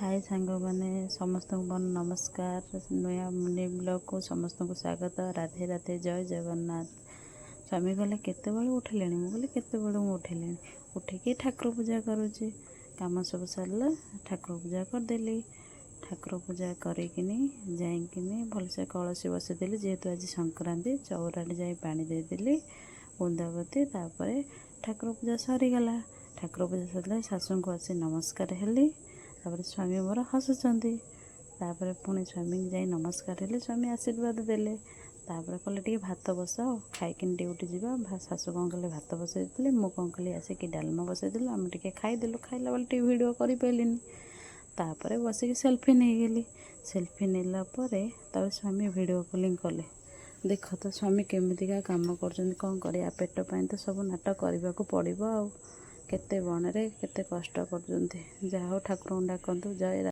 हाय सांग मैंने समस्त नमस्कार नया मनी ब्लॉग को समस्त को स्वागत। राधे राधे जय जगन्नाथ। स्वामी कहले केते उठिले मुझे केते उठिले उठिकी ठाकुर पूजा करुचे कम सब सरला ठाकुर पूजा करदेली। ठाकुर पूजा करिकिनी जाइकिनी भलसे कलसी बसईदेली जेहेतु आज संक्रांति चौराटे जाई पानी देदेली बुंदावती। तापर ठाकुर पूजा सरीगला। ठाकुर पूजा सरला शाशु को आसी नमस्कार हेली। तापर स्वामी मोर हसुचंती। तापर पुणी स्वामी जाई नमस्कार हेले स्वामी आशीर्वाद देले। तापर कहले टी भात बसाओ खाइकिन ड्यूटी जावा। शाशु कौन कले भात बसई मु कौन कली आसिक डालमा बसईदेलु आम टे खाईदेलु। खाइला बेले टी भिडियो करें। तापर बसिक सेल्फी नहीं गली। सेल्फी नेला तब स्वामी भिडियो कॉलिंग कले। देख तो स्वामी केमितिका काम कर कौन कर पेट पाई तो सब नाटक करने को पड़ो। आ केते बणरे केते कष्ट कर। जहाँ ठाकुर डाकतु जय।